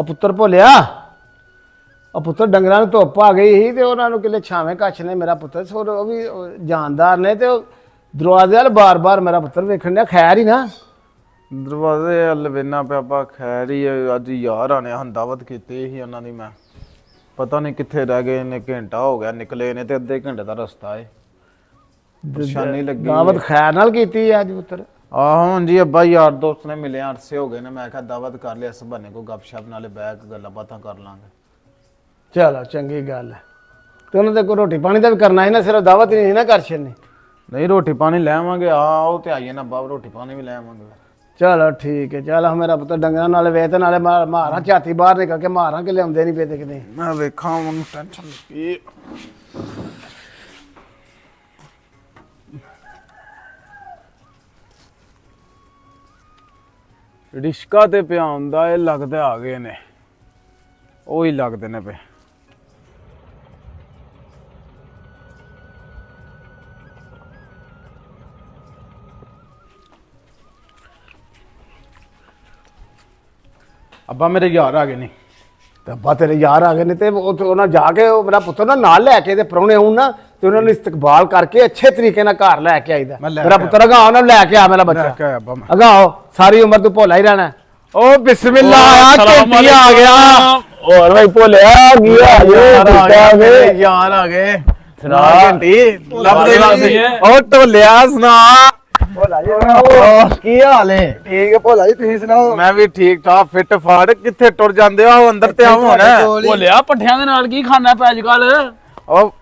ਉਹ ਪੁੱਤਰ ਭੋਲਿਆ ਉਹ ਪੁੱਤਰ ਡੰਗਰਾਂ ਨੂੰ ਧੁੱਪ ਆ ਗਈ ਸੀ ਤੇ ਉਹਨਾਂ ਨੂੰ ਕਿਲੇ ਛਾਵੇਂ ਕੱਛ ਨੇ ਮੇਰਾ ਪੁੱਤਰ ਸੋ ਉਹ ਵੀ ਜਾਨਦਾਰ ਨੇ ਤੇ ਉਹ ਦਰਵਾਜ਼ੇ ਵੱਲ ਬਾਰ-ਬਾਰ ਮੇਰਾ ਪੁੱਤਰ ਵੇਖਣ ਡਿਆ ਖੈਰ ਹੀ ਨਾ ਦਰਵਾਜ਼ੇ ਵੱਲ ਵੇਨਾ ਪਿਆ ਪਾ ਖੈਰ ਹੀ ਅੱਜ ਯਾਰਾਂ ਨੇ ਹੰਦਾਵਤ ਕੀਤੀ ਸੀ ਉਹਨਾਂ ਦੀ ਮੈਂ ਪਤਾ ਨਹੀਂ ਕਿੱਥੇ ਰਹਿ ਗਏ ਨੇ ਘੰਟਾ ਹੋ ਗਿਆ ਨਿਕਲੇ ਨੇ ਤੇ ਅੱਧੇ ਘੰਟੇ ਦਾ ਰਸਤਾ ਏ ਪਰੇਸ਼ਾਨੀ ਲੱਗੀ ਦਾਵਤ ਖੈਰ ਨਾਲ ਕੀਤੀ ਅੱਜ ਪੁੱਤਰ ਆਹੋ ਜੀ ਅੱਬਾ ਯਾਰ ਦੋਸਤ ਨੇ ਮਿਲੇ ਅਰਸੇ ਹੋ ਗਏ ਨੇ ਮੈਂ ਕਿਹਾ ਦਾਵਤ ਕਰ ਲਿਆ ਇਸ ਬਹਾਨੇ ਕੋ ਗੱਪਸ਼ਪ ਨਾਲੇ ਬੈਠ ਕੇ ਗੱਲਾਂ ਬਾਤਾਂ ਕਰ ਲਾਂਗੇ ਚਲੋ ਚੰਗੀ ਗੱਲ ਹੈ ਤੇ ਉਹਨਾਂ ਦੇ ਕੋਈ ਰੋਟੀ ਪਾਣੀ ਦਾ ਵੀ ਕਰਨਾ ਹੈ ਨਾ ਸਿਰਫ ਦਾਵਤ ਹੀ ਨਹੀਂ ਨਾ ਕਰ ਛੱਡਣੀ ਨਹੀਂ ਰੋਟੀ ਪਾਣੀ ਲੈ ਆਵਾਂਗੇ ਉਹ ਤੇ ਆਈਏ ਨਾ ਬਾਬ ਰੋਟੀ ਪਾਣੀ ਵੀ ਲੈ ਆਵਾਂਗੇ ਚਲੋ ਠੀਕ ਹੈ ਚੱਲ ਮੇਰਾ ਪੁੱਤਰ ਡੰਗਰਾਂ ਨਾਲ ਵੇ ਤੇ ਨਾਲੇ ਮਾਰਾਂ ਝਾਤੀ ਬਾਹਰ ਨਿਕਲ ਕੇ ਮਾਰਾਂ ਕਿ ਲਿਆਉਂਦੇ ਨਹੀਂ ਪਏ ਤੇ ਕਿਤੇ ਮੈਂ ਵੇਖਾਂ ਉਹਨੂੰ ਟੈਨਸ਼ਨ ਲੱਗੀ ਰਿਸ਼ਕਾ ਤੇ ਪਿਆ ਹੁੰਦਾ ਇਹ ਲੱਗਦੇ ਆ ਗਏ ਨੇ ਉਹ ਹੀ ਲੱਗਦੇ ਨੇ ਪਏ ਅੱਬਾ ਮੇਰੇ ਯਾਰ ਆ ਗਏ ਨੇ ਤੇ ਅੱਬਾ ਤੇਰੇ ਯਾਰ ਆ ਗਏ ਨੇ ਤੇ ਉਹਨਾਂ ਜਾ ਕੇ ਉਹ ਮੇਰਾ ਪੁੱਤਰ ਨਾਲ ਲੈ ਕੇ ਤੇ ਪ੍ਰਾਹੁਣੇ ਆਉਣ ਨਾ ਤੇ ਉਹਨਾਂ ਨੂੰ ਇਸਤਕਬਾਲ ਕਰਕੇ ਅੱਛੇ ਤਰੀਕੇ ਨਾਲ ਘਰ ਲੈ ਕੇ ਆਈਦਾ ਮੇਰਾ ਪੁੱਤਰ ਅਗਾ ਉਹਨਾਂ ਨੂੰ ਲੈ ਕੇ ਆ ਮੇਰਾ ਬੱਚਾ ਅਗਾਓ ਸਾਰੀ ਉਮਰ ਤੂੰ ਭੋਲਾ ਹੀ ਰਹਿਣਾ ਓ ਬਿਸਮਿਲ੍ਲਾ ਆ ਘੰਟੀ ਆ ਗਿਆ ਹੋਰ ਭਾਈ ਭੋਲਿਆ ਕੀ ਯਾਰ ਆ ਗਏ ਸੁਣਾ ਘੰਟੀ ਲੱਭਦੇ ਵਾਸਤੇ ਓ ਢੋਲਿਆ ਸੁਣਾ ਕੀ ਹਾਲ ਹੈ ਠੀਕ ਹੈ ਭੋਲਾ ਜੀ ਤੁਸੀਂ ਸੁਣਾਓ ਮੈਂ ਵੀ ਠੀਕ ਠਾਕ ਫਿੱਟ ਫਾੜ ਕਿੱਥੇ ਟੁਰ ਜਾਂਦੇ ਹੋ ਅੰਦਰ ਤੇ ਆਉਂ ਹੁਣ ਭੋਲਿਆ ਪੱਠਿਆਂ ਦੇ ਨਾਲ ਕੀ ਖਾਣਾ ਪਿਆ ਅੱਜ ਕੱਲ ਉਹ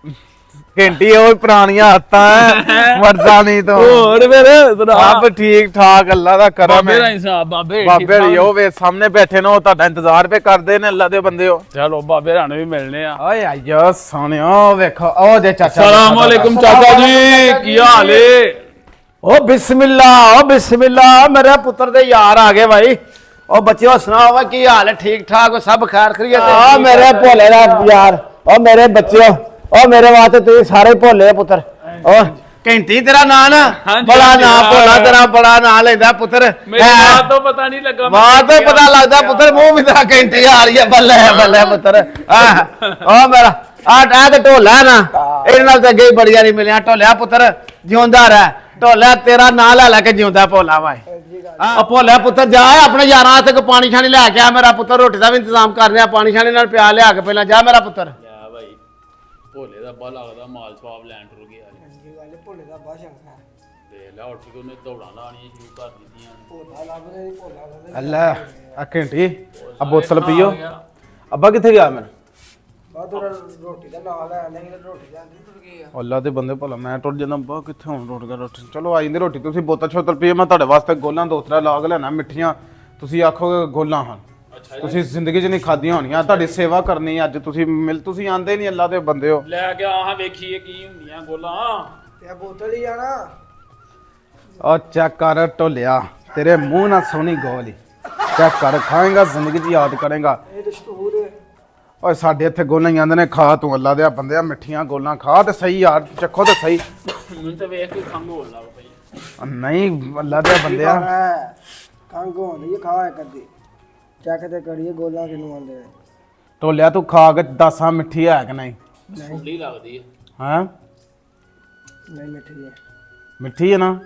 ਘੰਟੀ ਉਹ ਪੁਰਾਣੀਆਂ ਹੱਥਾਂ ਮਰਦਾ ਨਹੀਂ ਤੋਂ ਹੋਰ ਫਿਰ ਸਭ ਠੀਕ ਠਾਕ ਅੱਲਾ ਦਾ ਕਰਮ ਬਾਬੇ ਦਾ ਹਿਸਾਬ ਬਾਬੇ ਬਾਬੇ ਉਹ ਵੇ ਸਾਹਮਣੇ ਬੈਠੇ ਨੇ ਉਹ ਤੁਹਾਡਾ ਇੰਤਜ਼ਾਰ ਪੇ ਕਰਦੇ ਨੇ ਅੱਲਾ ਦੇ ਬੰਦੇ ਹੋ ਚਲੋ ਬਾਬੇ ਰਾਣੇ ਵੀ ਮਿਲਨੇ ਆ ਓਏ ਆਇਓ ਸੋਹਣਿਓ ਵੇਖੋ ਉਹ ਦੇ ਚਾਚਾ ਸਲਾਮ ਅਲੈਕੁਮ ਚਾਚਾ ਜੀ ਕੀ ਹਾਲ ਏ ਓ ਬਿਸਮਿਲ੍ਲਾ ਮੇਰੇ ਪੁੱਤਰ ਦੇ ਯਾਰ ਆ ਗਏ ਭਾਈ ਉਹ ਬੱਚਿਓ ਸੁਣਾਓ ਵਾ ਕੀ ਹਾਲ ਹੈ ਠੀਕ ਠਾਕ ਸਭ ਖੈਰ ਖਰੀਅਤ ਆ ਮੇਰੇ ਭੋਲੇ ਦਾ ਯਾਰ ਉਹ ਮੇਰੇ ਬੱਚਿਓ ਉਹ ਮੇਰੇ ਵਾਸਤੇ ਤੁਸੀਂ ਸਾਰੇ ਭੋਲੇ ਪੁੱਤਰ ਉਹ ਘੰਟੀ ਤੇਰਾ ਨਾਂ ਨਾ ਬੜਾ ਨਾਂ ਭੋਲਾ ਤੇਰਾ ਬੜਾ ਨਾਂ ਲੈਂਦਾ ਪੁੱਤਰ ਮੇਰੀ ਮਾਂ ਤੋਂ ਪਤਾ ਨਹੀਂ ਲੱਗਾ ਮਾਂ ਤੋਂ ਪਤਾ ਲੱਗਦਾ ਪੁੱਤਰ ਮੂੰਹ ਵੀ ਤੇਰਾ ਘੰਟੀ ਆ ਰਹੀ ਹੈ ਬੱਲੇ ਪੁੱਤਰ ਉਹ ਮੇਰਾ ਆ ਤੇ ਢੋਲਾ ਨਾ ਇਹਦੇ ਨਾਲ ਤਾਂ ਅੱਗੇ ਹੀ ਬੜੀਆਂ ਨਹੀਂ ਮਿਲਿਆ ਢੋਲਿਆ ਪੁੱਤਰ ਜਿਉਂਦਾ ਰਹਿ ਢੋਲਿਆ ਤੇਰਾ ਨਾਂ ਲੈ ਕੇ ਜਿਉਂਦਾ ਭੋਲਾ ਵਾ ਆ ਭੋਲਿਆ ਪੁੱਤਰ ਜਾ ਆਪਣੇ ਯਾਰਾਂ ਵਾਸਤੇ ਕੋ ਪਾਣੀ ਛਾਣੀ ਲੈ ਕੇ ਆ ਮੇਰਾ ਪੁੱਤਰ ਰੋਟੀ ਦਾ ਵੀ ਇੰਤਜ਼ਾਮ ਕਰ ਰਿਹਾ ਪਾਣੀ ਛਾਣੀ ਨਾਲ ਪਿਆ ਲਿਆ ਕੇ ਪਹਿਲਾਂ ਜਾ ਮੇਰਾ ਪੁੱਤਰ ਲੈ ਭਾਈ ਭੋਲੇ ਦਾ ਬਾ ਲੱਗਦਾ ਮਾਲ ਸਵਾਬ ਲੈਣ ਟੁਰ ਗਿਆ ਜੀ ਗੱਲ ਭੋਲੇ ਦਾ ਬਾ ਸ਼ੰਕਾ ਦੇਖ ਲੈ ਉੱਠ ਕੇ ਉਹਨੇ ਦੌੜਾਂ ਲਾਣੀਆਂ ਸ਼ੁਰੂ ਕਰ ਦਿੱਤੀਆਂ ਭੋਲਾ ਲੱਭਦੇ ਨਹੀਂ ਭੋਲਾ ਲੱਭਦੇ ਅੱਲਾ ਆ ਘੰਟੀ ਆ ਬੋਤਲ ਪੀਓ ਅੱਬਾ ਕਿੱਥੇ ਗਿਆ ਮੈਂ ਬਾਦੂਰ ਰੋਟੀ ਦਾ ਨਾਲ ਲੈ ਨਹੀਂ ਰੋਟੀ ਜਾਂਦੀ ਟੁੱਟ ਗਈ ਆ ਅੱਲਾ ਦੇ ਬੰਦੇ ਭਲਾ ਮੈਂ ਟੁੱਟ ਜਾਂਦਾ ਅੱਬਾ ਕਿੱਥੇ ਹੁਣ ਟੁੱਟ ਗਿਆ ਰੋਟੀ ਚਲੋ ਆ ਜਾਂਦੀ ਰੋਟੀ ਤੁਸੀਂ ਬੋਤਲ ਛੋਤਲ ਪੀਓ ਮੈਂ ਤੁਹਾਡੇ ਵਾਸਤੇ ਗੋਲਾਂ ਦੋਸਤਰਾ ਲਾਗ ਲੈਣਾ ਮਿੱਠੀਆਂ ਤੁਸੀਂ ਆਖੋਗੇ ਗੋਲਾਂ ਹਨ ਤੁਸੀਂ ਜ਼ਿੰਦਗੀ 'ਚ ਨਹੀਂ ਖਾਧੀਆਂ ਹੋਣੀਆਂ ਤੁਹਾਡੀ ਸੇਵਾ ਕਰਨੀ ਅੱਜ ਤੁਸੀਂ ਆਂਦੇ ਨਹੀਂ ਅੱਲਾ ਦੇ ਬੰਦੇ ਹੋ ਲੈ ਕੇ ਆਹਾਂ ਵੇਖੀਏ ਕੀ ਹੁੰਦੀਆਂ ਗੋਲਾਂ ਤੇ ਬੋਤਲ ਹੀ ਆਣਾ ਉਹ ਚੈੱਕ ਕਰ ਢੋਲਿਆ ਤੇਰੇ ਮੂੰਹ ਨਾਲ ਸੋਹਣੀ ਗੋਲ ਹੀ ਚੈੱਕ ਕਰ ਖਾਏਗਾ ਜ਼ਿੰਦਗੀ 'ਚ ਯਾਦ ਕਰੇਗਾ ਇਹ ਦਸਤੂਰ ਓਏ ਸਾਡੇ ਇੱਥੇ ਗੋਲਾਂ ਹੀ ਆਂਦੇ ਨੇ ਖਾ ਤੂੰ ਅੱਲਾ ਦੇ ਬੰਦਿਆ ਮਿੱਠੀਆਂ ਗੋਲਾਂ ਖਾ ਤੇ ਸਹੀ ਯਾਰ ਚੱਖੋ ਤੇ ਸਹੀ ਮੈਨੂੰ ਤਾਂ ਵੇਖ ਕੇ ਖੰਗ ਹੋਣ ਲੱਗ ਪਈ ਨਹੀਂ ਅੱਲਾ ਦੇ ਬੰਦਿਆ ਕੰਗ ਹੋਣੀ ਖਾ ਕਦੀ ਚੱਕ ਤੇ ਕੜੀਏ ਗੋਲਾਂ ਕਿਨੂੰ ਆਂਦੇ ਨੇ ਢੋਲਿਆ ਤੂੰ ਖਾ ਕੇ ਦੱਸਾਂ ਮਿੱਠੀ ਹੈ ਕਿ ਨਹੀਂ ਠੰਡੀ ਲੱਗਦੀ ਹੈ ਹਾਂ ਨਹੀਂ ਮਿੱਠੀ ਹੈ ਮਿੱਠੀ ਹੈ ਨਾ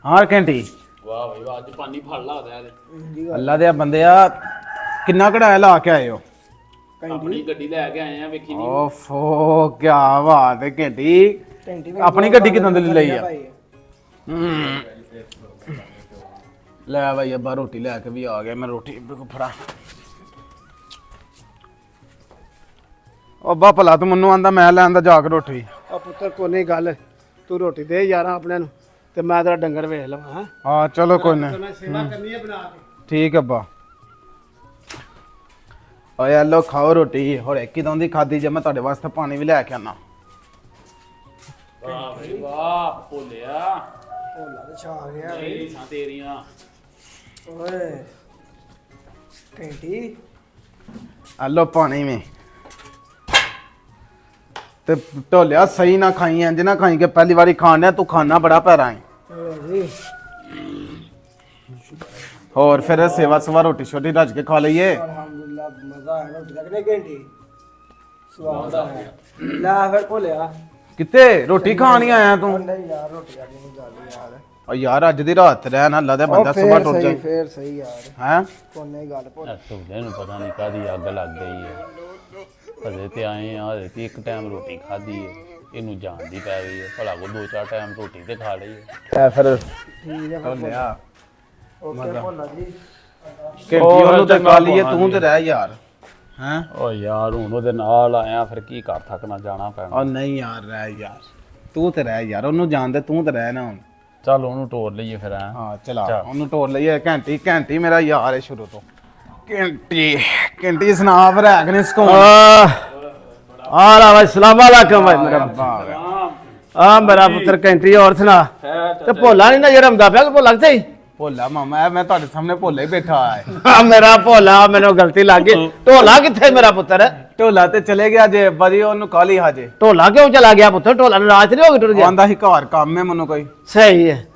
ਹਾਂ ਘੰਟੀ ਵਾਹ ਭਾਈ ਵਾਹ ਅੱਜ ਪਾਣੀ ਫੜ ਲੱਗਦਾ ਇਹਦੇ ਅੱਲਾ ਦੇ ਬੰਦਿਆ ਕਿੰਨਾ ਕਢਾਇਆ ਲਾ ਕੇ ਆਏ ਹੋ ਆਪਣੀ ਗੱਡੀ ਲੈ ਕੇ ਆਏ ਆ ਵੇਖੀ ਨਹੀਂ ਓਫੋ ਕੀ ਬਾਤ ਹੈ ਘੰਟੀ ਆਪਣੀ ਗੱਡੀ ਕਿਦਾਂ ਦੀ ਲਈ ਆ ਲੈ ਭਾਈ ਅੱਬਾ ਰੋਟੀ ਲੈ ਕੇ ਵੀ ਆ ਗਿਆ ਮੈਂ ਰੋਟੀ ਕੋ ਫੜਾ ਅੱਬਾ ਭਲਾ ਤੂੰ ਮੈਨੂੰ ਆਂਦਾ ਮੈਂ ਲੈਣ ਦਾ ਜਾ ਕੇ ਰੋਟੀ ਆ ਪੁੱਤਰ ਕੋਨੇ ਗੱਲ ਤੂੰ ਰੋਟੀ ਦੇ ਯਾਰਾਂ ਆਪਣਿਆਂ ਨੂੰ ਤੇ ਮੈਂ ਤੇਰਾ ਡੰਗਰ ਵੇਖ ਲਵਾਂ ਹਾਂ ਹਾਂ ਚਲੋ ਕੋਈ ਨਹੀਂ ਸੇਵਾ ਕਰਨੀ ਹੈ ਬਣਾ ਕੇ ਠੀਕ ਅੱਬਾ ਓਏ ਲੋ ਖਾਓ ਰੋਟੀ ਹੋਰ ਕਿਦੋਂ ਦੀ ਖਾਦੀ ਜੇ ਮੈਂ ਤੁਹਾਡੇ ਵਾਸਤੇ ਪਾਣੀ ਵੀ ਲੈ ਕੇ ਆਣਾ ਵਾਹ ਭਾਈ ਵਾਹ ਭੋਲਿਆ ਭੋਲਾ ਤੇ ਛਾ ਗਿਆ ਇਹ ਸਾਂ ਤੇਰੀਆਂ ਓਏ ਘੰਟੀ ਆਲੋ ਪਾਣੀ में ਤੇ ਢੋਲਿਆ ਸਹੀ ਨਾ ਖਾਈ ਇੰਜ ਨਾ ਖਾਈ ਕਿ ਪਹਿਲੀ ਵਾਰੀ ਖਾਣਿਆ ਤੂੰ ਖਾਣਾ ਬੜਾ ਪੈਰਾ ਹੈ ਹੋਰ ਫਿਰ ਸੇਵਾ ਸਵਾ ਰੋਟੀ ਛੋਟੀ ਰੱਜ ਕੇ ਖਾ ਲਈਏ ਅਲਹਮਦੁਲਿਲਾ ਮਾਸ਼ਾਅੱਲਾ ਮਜ਼ਾ ਆਇਆ ਰੋਟੀ ਦਾ ਕਿੰਨੇ ਘੰਟੇ ਸਵਾਦ ਆ ਲੈ ਫਿਰ ਭੋਲਿਆ ਕਿੱਥੇ ਰੋਟੀ ਖਾਣ ਹੀ ਆਇਆ ਤੂੰ ਨਹੀਂ ਯਾਰ ਰੋਟੀ ਆ ਨਹੀਂ ਗੱਲ ਯਾਰ ਓ ਯਾਰ ਅੱਜ ਦੀ ਰਾਤ ਰਹਿ ਨਾ ਅੱਲਾ ਦਾ ਬੰਦਾ ਸਵੇਰ ਟੁੱਟ ਜਾਏ ਫੇਰ ਸਹੀ ਯਾਰ ਹੈ ਕੋਨੇ ਗੱਲ ਭੋਲ ਸੁਣਦੇ ਨੂੰ ਪਤਾ ਨਹੀਂ ਕਾਦੀ ਅੱਗ ਲੱਗ ਗਈ ਹੈ ਹਜੇ ਤੇ ਆਏ ਆ ਹਜੇ ਤੇ ਇੱਕ ਟਾਈਮ ਰੋਟੀ ਖਾਧੀ ਹੈ ਇਹਨੂੰ ਜਾਣ ਦੀ ਪੈ ਗਈ ਹੈ ਭਲਾ ਕੋ 2-4 ਟਾਈਮ ਰੋਟੀ ਤੇ ਖਾ ਲਈ ਹੈ ਐ ਫਿਰ ਠੀਕ ਹੈ ਲਿਆ ਓਕੇ ਭੋਲਾ ਜੀ ਘੰਟੀ ਉਹਨੂੰ ਤੇ ਖਾ ਲਈਏ ਤੂੰ ਤੇ ਰਹਿ ਯਾਰ ਹੈ ਓ ਯਾਰ ਹੁਣ ਉਹਦੇ ਨਾਲ ਆਇਆ ਫਿਰ ਕੀ ਕਰ ਥੱਕਣਾ ਜਾਣਾ ਪੈਣਾ ਓ ਨਹੀਂ ਯਾਰ ਰਹਿ ਯਾਰ ਤੂੰ ਤੇ ਰਹਿ ਯਾਰ ਉਹਨੂੰ ਜਾਣਦੇ ਤੂੰ ਤੇ ਰਹਿ ਨਾ ਹੁਣ ਚੱਲ ਉਹਨੂੰ ਤੋੜ ਲਈਏ ਫਿਰ ਐ ਹਾਂ ਚਲਾ ਉਹਨੂੰ ਤੋੜ ਲਈਏ ਘੰਟੀ ਮੇਰਾ ਯਾਰ ਹੈ ਸ਼ੁਰੂ ਤੋਂ ਘੰਟੀ ਸੁਣਾ ਫਿਰ ਹੈ ਕਿ ਨਹੀਂ ਸਕੂਨ ਆਲਾ ਭਾਈ ਸਲਾਮ ਅਲੈਕਮ ਭਾਈ ਮੇਰਾ ਆ ਮੇਰਾ ਪੁੱਤਰ ਘੰਟੀ ਹੋਰ ਸੁਣਾ ਤੇ ਭੋਲਾ ਨਹੀਂ ਨਜ਼ਰ ਆਉਂਦਾ ਪਿਆ ਕਿ ਭੋਲਾ ਕਿੱਥੇ ਭੋਲਾ ਮਾਮਾ ਮੈਂ ਤੁਹਾਡੇ ਸਾਹਮਣੇ ਭੋਲਾ ਹੀ ਬੈਠਾ ਹੈ ਆ ਮੇਰਾ ਭੋਲਾ ਮੈਨੂੰ ਗਲਤੀ ਲੱਗ ਗਈ ਢੋਲਾ ਕਿੱਥੇ ਮੇਰਾ ਪੁੱਤਰ ਢੋਲਾ ਤੇ ਚਲੇ ਗਿਆ ਜੇ ਬਜੀ ਉਹਨੂੰ ਕਾਲੀ ਹਾਜੇ ਢੋਲਾ ਕਿਉਂ ਚਲਾ ਗਿਆ ਪੁੱਤਰ ਢੋਲਾ ਨਾਰਾਜ਼ ਨਹੀਂ ਹੋ ਕੇ ਟੁੱਟ ਗਿਆ ਆਂਦਾ ਸੀ ਘਰ ਕੰਮ ਹੈ ਮੈਨੂੰ ਕੋਈ ਸਹੀ ਹੈ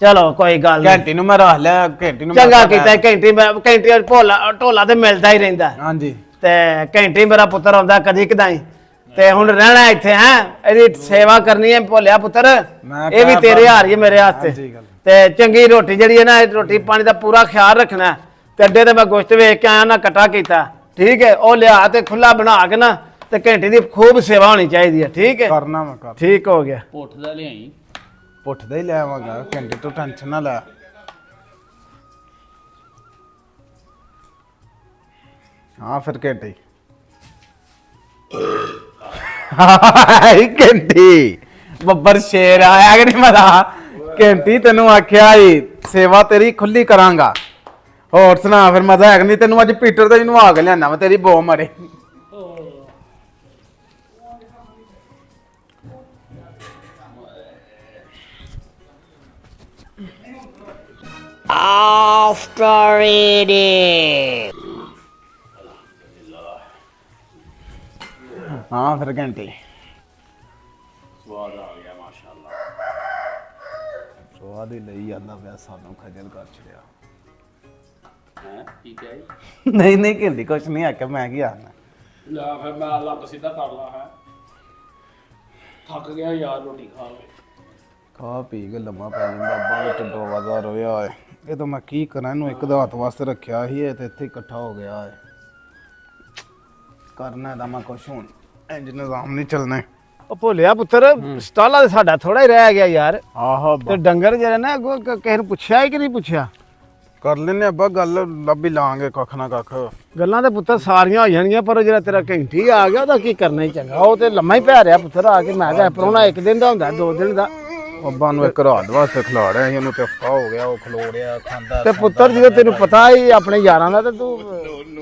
ਚਲੋ ਕੋਈ ਗੱਲ ਨਹੀਂ ਘੰਟੀ ਨੂੰ ਮੈਂ ਰੱਖ ਲਿਆ ਘੰਟੀ ਨੂੰ ਚੰਗਾ ਕੀਤਾ ਘੰਟੀ ਭੋਲਾ ਢੋਲਾ ਤੇ ਮਿਲਦਾ ਹੀ ਰਹਿੰਦਾ ਹਾਂਜੀ ਤੇ ਘੰਟੀ ਮੇਰਾ ਪੁੱਤਰ ਆਉਂਦਾ ਕਦੀ ਕਦਾਈ ਤੇ ਹੁਣ ਰਹਿਣਾ ਇੱਥੇ ਹੈ ਇਹਦੀ ਸੇਵਾ ਕਰਨੀ ਹੈ ਭੋਲਿਆ ਪੁੱਤਰ ਇਹ ਵੀ ਤੇਰੇ ਹਾਰ ਹੀ ਮੇਰੇ ਵਾਸਤੇ ਤੇ ਚੰਗੀ ਰੋਟੀ ਜਿਹੜੀ ਹੈ ਨਾ ਇਹ ਰੋਟੀ ਪਾਣੀ ਦਾ ਪੂਰਾ ਖਿਆਲ ਰੱਖਣਾ ਤੇ ਅੱਡੇ ਤੇ ਮੈਂ ਗੋਸ਼ਤ ਵੇਖ ਕੇ ਆਇਆ ਨਾ ਕਟਾ ਕੀਤਾ ਠੀਕ ਹੈ ਉਹ ਲਿਆ ਤੇ ਖੁੱਲਾ ਬਣਾ ਕੇ ਨਾ ਤੇ ਘੰਟੀ ਦੀ ਖੂਬ ਸੇਵਾ ਹੋਣੀ ਚਾਹੀਦੀ ਹੈ ਠੀਕ ਹੈ ਕਰਨਾ ਮੈਂ ਕਰ ਠੀਕ ਹੋ ਗਿਆ ਪੁੱਠ ਦਾ ਲਿਆਈ ਪੁੱਠ ਦਾ ਹੀ ਲੈ ਆਵਾਂਗਾ ਘੰਟੀ ਤੋਂ ਟੈਨਸ਼ਨ ਨਾ ਲੈ ਹਾਂ ਫਿਰ ਘੰਟੀ ਘੰਟੀ ਬੱਬਰ ਸ਼ੇਰ ਆਇਆ ਕਿ ਨਹੀਂ ਪਤਾ ਘੰਟੀ ਤੈਨੂੰ ਆਖਿਆ ਈ ਸੇਵਾ ਤੇਰੀ ਖੁੱਲੀ ਕਰਾਂਗਾ ਹੋਰ ਸੁਣਾ ਫਿਰ ਮਜ਼ਾ ਹੈ ਕਿ ਨਹੀਂ ਤੈਨੂੰ ਅੱਜ ਪੀਟਰ ਤੇ ਇਹਨੂੰ ਆ ਕੇ ਲਿਆਣਾ ਮੈਂ ਤੇਰੀ ਬੋ ਮਰੇ After eating. ਹਾਂ ਫਿਰ ਘੰਟੀ ਸਵਾਦ ਆ ਗਿਆ ਮਾਸ਼ਾਅੱਲਾ ਸਵਾਦ ਹੀ ਲਈ ਜਾਂਦਾ ਪਿਆ ਸਾਨੂੰ ਖਜਲ ਕਰ ਛੜਿਆ ਹੈ ਠੀਕ ਹੈ ਨਹੀਂ ਨਹੀਂ ਘੰਟੀ ਕੁਛ ਨਹੀਂ ਆਖਿਆ ਮੈਂ ਕੀ ਆਖਣਾ ਲੈ ਫਿਰ ਮੈਂ ਲੱਕ ਸਿੱਧਾ ਕਰ ਲਾ ਹੈ ਥੱਕ ਗਿਆ ਯਾਰ ਰੋਟੀ ਖਾ ਕੇ ਖਾ ਪੀ ਕੇ ਲੰਮਾ ਪੈ ਜਾਂਦਾ ਬਾਹਰ ਟੱਡੋ ਵਾਜ਼ਾ ਰੋਇਆ ਏ ਇਹ ਤਾਂ ਮੈਂ ਕੀ ਕਰਾਂ ਇਹਨੂੰ ਇੱਕ ਦਾਤ ਵਾਸਤੇ ਰੱਖਿਆ ਸੀ ਇਹ ਤੇ ਇੱਥੇ ਇਕੱਠਾ ਹੋ ਗਿਆ ਏ ਕਰਨਾ ਇਹਦਾ ਮੈਂ ਕੁਛ ਹੁਣ ਇੰਜ ਨਿਜ਼ਾਮ ਨਹੀਂ ਚੱਲਣਾ ਉਹ ਭੋਲਿਆ ਪੁੱਤਰ ਸਟਾਲਾ ਤੇ ਸਾਡਾ ਥੋੜਾ ਹੀ ਰਹਿ ਗਿਆ ਯਾਰ ਆਹੋ ਤੇ ਡੰਗਰ ਜਿਹੜਾ ਨਾ ਅੱਗੋਂ ਕਿਸੇ ਨੂੰ ਪੁੱਛਿਆ ਹੈ ਕਿ ਨਹੀਂ ਪੁੱਛਿਆ ਕਰ ਲੈਨੇ ਅੱਬਾ ਗੱਲ ਲੱਭੀ ਲਾਂਗੇ ਕੱਖ ਨਾ ਕੱਖ ਗੱਲਾਂ ਤੇ ਪੁੱਤਰ ਸਾਰੀਆਂ ਹੋ ਜਾਣਗੀਆਂ ਪਰ ਉਹ ਜਿਹੜਾ ਤੇਰਾ ਘੰਟੀ ਆ ਗਿਆ ਉਹਦਾ ਕੀ ਕਰਨਾ ਹੀ ਚੰਗਾ ਉਹ ਤੇ ਲੰਮਾ ਹੀ ਪੈ ਰਿਹਾ ਪੁੱਤਰ ਆ ਕੇ ਮੈਂ ਕਿਹਾ ਪਰੋਣਾ ਇੱਕ ਦਿਨ ਦਾ ਹੁੰਦਾ 2 ਦਿਨ ਦਾ ਅੱਬਾ ਨੂੰ ਇੱਕ ਰਾਤ ਵਾਸਤੇ ਖਿਲਾ ਰਿਹਾ ਸੀ ਇਹਨੂੰ ਤੇ ਹਫਤਾ ਹੋ ਗਿਆ ਉਹ ਖਲੋ ਰਿਹਾ ਖਾਂਦਾ ਤੇ ਪੁੱਤਰ ਜਦੋਂ ਤੈਨੂੰ ਪਤਾ ਹੀ ਆਪਣੇ ਯਾਰਾਂ ਦਾ ਤੇ ਤੂੰ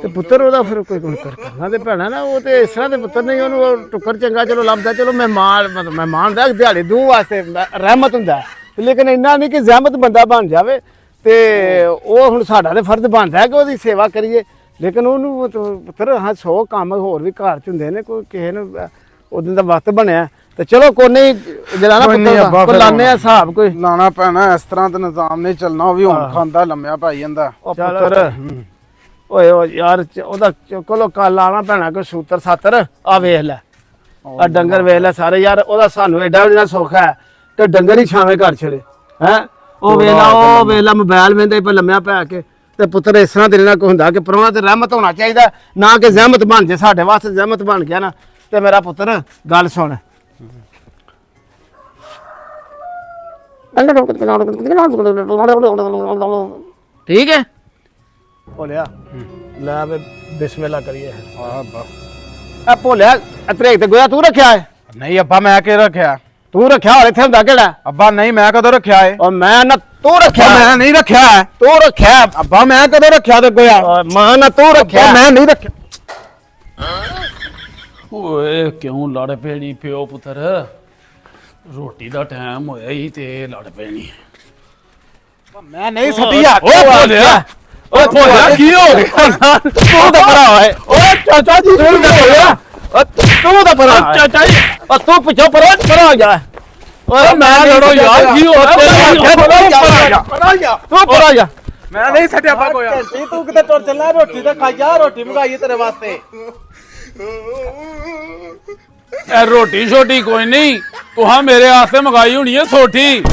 ਤੇ ਪੁੱਤਰ ਉਹਦਾ ਫਿਰ ਕੋਈ ਕਰਨਾ ਤੇ ਭੈਣਾ ਨਾ ਉਹ ਤੇ ਇਸ ਤਰ੍ਹਾਂ ਦੇ ਪੁੱਤਰ ਨਹੀਂ ਉਹਨੂੰ ਉਹ ਟੁੱਕਰ ਚੰਗਾ ਚਲੋ ਲੱਭਦਾ ਚਲੋ ਮਹਿਮਾਨ ਦਾ ਦਿਹਾੜੀ ਦੂੰ ਵਾਸਤੇ ਰਹਿਮਤ ਹੁੰਦਾ ਲੇਕਿਨ ਇੰਨਾ ਨਹੀਂ ਕਿ ਜ਼ਹਿਮਤ ਬੰਦਾ ਬਣ ਜਾਵੇ ਤੇ ਉਹ ਹੁਣ ਸਾਡਾ ਤੇ ਫਰਜ਼ ਬਣਦਾ ਹੈ ਕਿ ਉਹਦੀ ਸੇਵਾ ਕਰੀਏ ਲੇਕਿਨ ਉਹਨੂੰ ਪੁੱਤਰ ਹਾਂ 100 ਕੰਮ ਹੋਰ ਵੀ ਘਰ ਚ ਹੁੰਦੇ ਨੇ ਕੋਈ ਕਿਸੇ ਨੂੰ ਉਦੋਂ ਦਾ ਵਕਤ ਬਣਿਆ ਤੇ ਚਲੋ ਕੋਨੇ ਜਿਹੜਾ ਨਾ ਪੁੱਤਰ ਕੋ ਲਾਣੇ ਆ ਹਿਸਾਬ ਕੋਈ ਲਾਣਾ ਪੈਣਾ ਇਸ ਤਰ੍ਹਾਂ ਤੇ ਨਿਜ਼ਾਮ ਨਹੀਂ ਚੱਲਣਾ ਉਹ ਵੀ ਹੁਣ ਖਾਂਦਾ ਲੰਮਿਆ ਪਾਈ ਜਾਂਦਾ ਉਹ ਪੁੱਤਰ ਓਏ ਉਹ ਯਾਰ ਉਹਦਾ ਕੋਲੋਂ ਕੱਲ ਆਣਾ ਪੈਣਾ ਕੋਈ ਸੂਤਰ ਸਾਤਰ ਆ ਵੇਖ ਲੈ ਆ ਡੰਗਰ ਵੇਖ ਲੈ ਸਾਰੇ ਯਾਰ ਉਹਦਾ ਸਾਨੂੰ ਐਡਾ ਜਿਹੜਾ ਸੁੱਖ ਹੈ ਕਿ ਡੰਗਰ ਹੀ ਛਾਵੇਂ ਘਰ ਛੜੇ ਹੈ ਉਹ ਵੇਖ ਲੈ ਮੋਬਾਈਲ ਵੇਂਦੇ ਪੇ ਲੰਮਿਆ ਪੈ ਕੇ ਤੇ ਪੁੱਤਰ ਇਸ ਤਰ੍ਹਾਂ ਦੇ ਨਾਲ ਕੋਈ ਹੁੰਦਾ ਕਿ ਪਰੋਣਾ ਤੇ ਰਹਿਮਤ ਹੋਣਾ ਚਾਹੀਦਾ ਨਾ ਕਿ ਜ਼ਹਿਮਤ ਬਣ ਜੇ ਸਾਡੇ ਵਾਸਤੇ ਜ਼ਹਿਮਤ ਬਣ ਗਿਆ ਨਾ ਤੇ ਮੇਰਾ ਪੁੱਤਰ ਗੱਲ ਸੁਣ ਠੀਕ ਹੈ ਭੋਲਿਆ ਲੈ ਵੇ ਬਿਸਮਿਲ੍ਲਾ ਕਰੀਏ ਆਹ ਅੱਬਾ ਆ ਭੋਲਿਆ ਅਤਰੇਕ ਤੇ ਗੋਇਆ ਤੂੰ ਰੱਖਿਆ ਹੈ ਨਹੀਂ ਅੱਬਾ ਮੈਂ ਕਿ ਰੱਖਿਆ ਤੂੰ ਰੱਖਿਆ ਹੋਰ ਇੱਥੇ ਹੁੰਦਾ ਕਿਹੜਾ ਅੱਬਾ ਨਹੀਂ ਮੈਂ ਕਦੋਂ ਰੱਖਿਆ ਏ ਓ ਮੈਂ ਨਾ ਤੂੰ ਰੱਖਿਆ ਮੈਂ ਨਹੀਂ ਰੱਖਿਆ ਤੂੰ ਰੱਖਿਆ ਅੱਬਾ ਮੈਂ ਕਦੋਂ ਰੱਖਿਆ ਤੇ ਗੋਇਆ ਓ ਮਾਂ ਨਾ ਤੂੰ ਰੱਖਿਆ ਮੈਂ ਨਹੀਂ ਰੱਖਿਆ ਓਏ ਕਿਉਂ ਲੜ ਪੈਣੀ ਪਿਓ ਪੁੱਤਰ ਰੋਟੀ ਦਾ ਟਾਈਮ ਹੋਇਆ ਹੀ ਤੇ ਲੜ ਪੈਣੀ ਮੈਂ ਨਹੀਂ ਸੱਟੀ ਆ ਓਏ ਭੋਲਿਆ ਓਏ ਭੋਲਿਆ ਕੀ ਹੋ ਗਿਆ ਤੂੰ ਤਾਂ ਭਰਾ ਓਏ ਓਏ ਚਾਚਾ ਜੀ ਤੂੰ ਤਾਂ ਭਰਾ ਤੂੰ ਤਾਂ ਭਰਾ ਚਾਚਾ ਜੀ ਓ ਤੂੰ ਪਿੱਛੋਂ ਭਰਾ ਹੋ ਜਾ ਓਏ ਮੈਂ ਲੜੋ ਯਾਰ ਕੀ ਹੋ ਗਿਆ ਤੂੰ ਭਰਾ ਜਾ ਮੈਂ ਨਹੀਂ ਛੱਡਿਆ ਪਾ ਕੋਈ ਘੰਟੀ ਤੂੰ ਕਿਤੇ ਤੁਰ ਚੱਲਾ ਰੋਟੀ ਤਾਂ ਖਾ ਜਾ ਰੋਟੀ ਮੰਗਾਈ ਤੇਰੇ ਵਾਸਤੇ ਇਹ ਰੋਟੀ ਛੋਟੀ ਕੋਈ ਨਹੀਂ ਤੁਹਾਂ ਮੇਰੇ ਵਾਸਤੇ ਮੰਗਾਈ ਹੋਣੀ ਹੈ ਸੋਠੀ